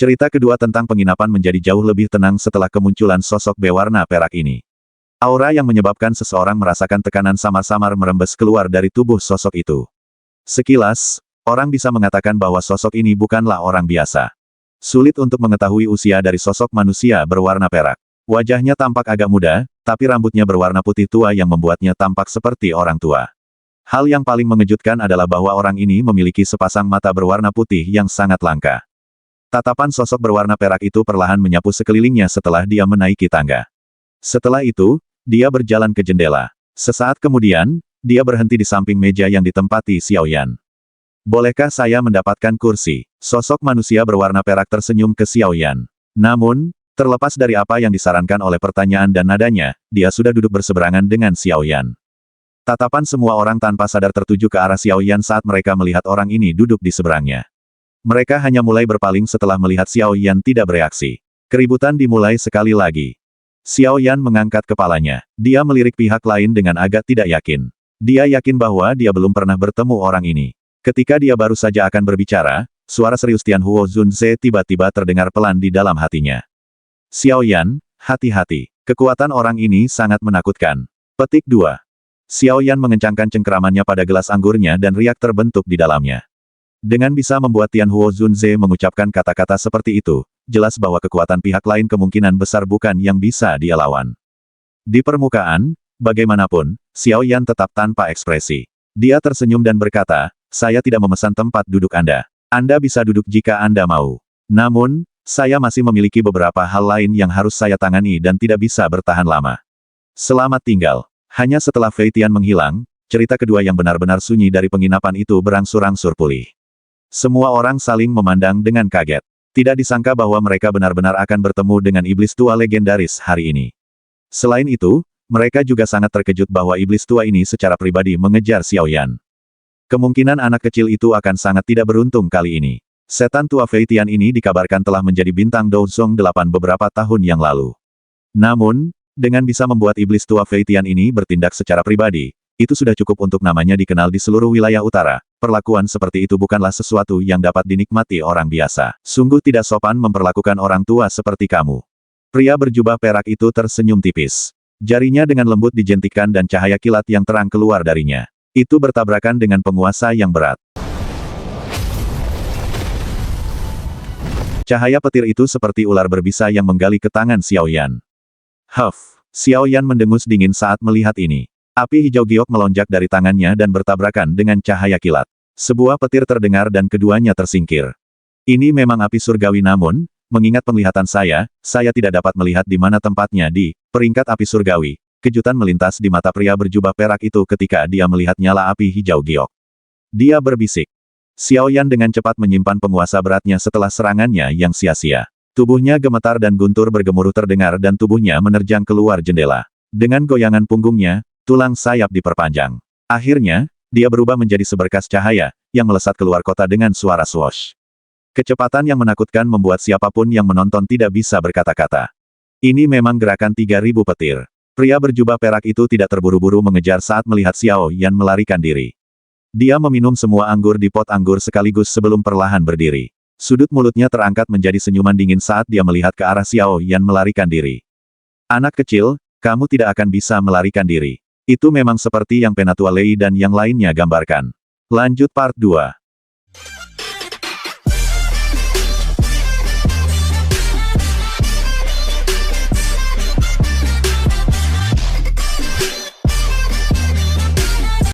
Cerita kedua tentang penginapan menjadi jauh lebih tenang setelah kemunculan sosok berwarna perak ini. Aura yang menyebabkan seseorang merasakan tekanan samar-samar merembes keluar dari tubuh sosok itu. Sekilas, orang bisa mengatakan bahwa sosok ini bukanlah orang biasa. Sulit untuk mengetahui usia dari sosok manusia berwarna perak. Wajahnya tampak agak muda, tapi rambutnya berwarna putih tua yang membuatnya tampak seperti orang tua. Hal yang paling mengejutkan adalah bahwa orang ini memiliki sepasang mata berwarna putih yang sangat langka. Tatapan sosok berwarna perak itu perlahan menyapu sekelilingnya setelah dia menaiki tangga. Setelah itu, dia berjalan ke jendela. Sesaat kemudian, dia berhenti di samping meja yang ditempati Xiao Yan. Bolehkah saya mendapatkan kursi? Sosok manusia berwarna perak tersenyum ke Xiao Yan. Namun, terlepas dari apa yang disarankan oleh pertanyaan dan nadanya, dia sudah duduk berseberangan dengan Xiao Yan. Tatapan semua orang tanpa sadar tertuju ke arah Xiao Yan saat mereka melihat orang ini duduk di seberangnya. Mereka hanya mulai berpaling setelah melihat Xiao Yan tidak bereaksi. Keributan dimulai sekali lagi. Xiao Yan mengangkat kepalanya. Dia melirik pihak lain dengan agak tidak yakin. Dia yakin bahwa dia belum pernah bertemu orang ini. Ketika dia baru saja akan berbicara, suara serius Tian Huo Zunze tiba-tiba terdengar pelan di dalam hatinya. Xiao Yan, hati-hati. Kekuatan orang ini sangat menakutkan. Petik 2. Xiao Yan mengencangkan cengkeramannya pada gelas anggurnya dan riak terbentuk di dalamnya. Dengan bisa membuat Tian Huo Zunze mengucapkan kata-kata seperti itu, jelas bahwa kekuatan pihak lain kemungkinan besar bukan yang bisa dia lawan. Di permukaan, bagaimanapun, Xiao Yan tetap tanpa ekspresi. Dia tersenyum dan berkata, saya tidak memesan tempat duduk Anda. Anda bisa duduk jika Anda mau. Namun, saya masih memiliki beberapa hal lain yang harus saya tangani dan tidak bisa bertahan lama. Selamat tinggal. Hanya setelah Fei Tian menghilang, cerita kedua yang benar-benar sunyi dari penginapan itu berangsur-angsur pulih. Semua orang saling memandang dengan kaget. Tidak disangka bahwa mereka benar-benar akan bertemu dengan iblis tua legendaris hari ini. Selain itu, mereka juga sangat terkejut bahwa iblis tua ini secara pribadi mengejar Xiao Yan. Kemungkinan anak kecil itu akan sangat tidak beruntung kali ini. Setan tua Fei Tian ini dikabarkan telah menjadi bintang Douzong 8 beberapa tahun yang lalu. Namun, dengan bisa membuat iblis tua Fei Tian ini bertindak secara pribadi, itu sudah cukup untuk namanya dikenal di seluruh wilayah utara. Perlakuan seperti itu bukanlah sesuatu yang dapat dinikmati orang biasa. Sungguh tidak sopan memperlakukan orang tua seperti kamu. Pria berjubah perak itu tersenyum tipis. Jarinya dengan lembut dijentikan dan cahaya kilat yang terang keluar darinya. Itu bertabrakan dengan penguasa yang berat. Cahaya petir itu seperti ular berbisa yang menggali ke tangan Xiao Yan. Huff! Xiao Yan mendengus dingin saat melihat ini. Api hijau giok melonjak dari tangannya dan bertabrakan dengan cahaya kilat. Sebuah petir terdengar dan keduanya tersingkir. Ini memang api surgawi namun, mengingat penglihatan saya tidak dapat melihat di mana tempatnya di peringkat api surgawi. Kejutan melintas di mata pria berjubah perak itu ketika dia melihat nyala api hijau giok. Dia berbisik. Xiao Yan dengan cepat menyimpan penguasa beratnya setelah serangannya yang sia-sia. Tubuhnya gemetar dan guntur bergemuruh terdengar dan tubuhnya menerjang keluar jendela. Dengan goyangan punggungnya, tulang sayap diperpanjang. Akhirnya, dia berubah menjadi seberkas cahaya, yang melesat keluar kota dengan suara swoosh. Kecepatan yang menakutkan membuat siapapun yang menonton tidak bisa berkata-kata. Ini memang gerakan 3000 petir. Pria berjubah perak itu tidak terburu-buru mengejar saat melihat Xiao Yan melarikan diri. Dia meminum semua anggur di pot anggur sekaligus sebelum perlahan berdiri. Sudut mulutnya terangkat menjadi senyuman dingin saat dia melihat ke arah Xiao Yan melarikan diri. Anak kecil, kamu tidak akan bisa melarikan diri. Itu memang seperti yang Penatua Lei dan yang lainnya gambarkan. Lanjut part 2.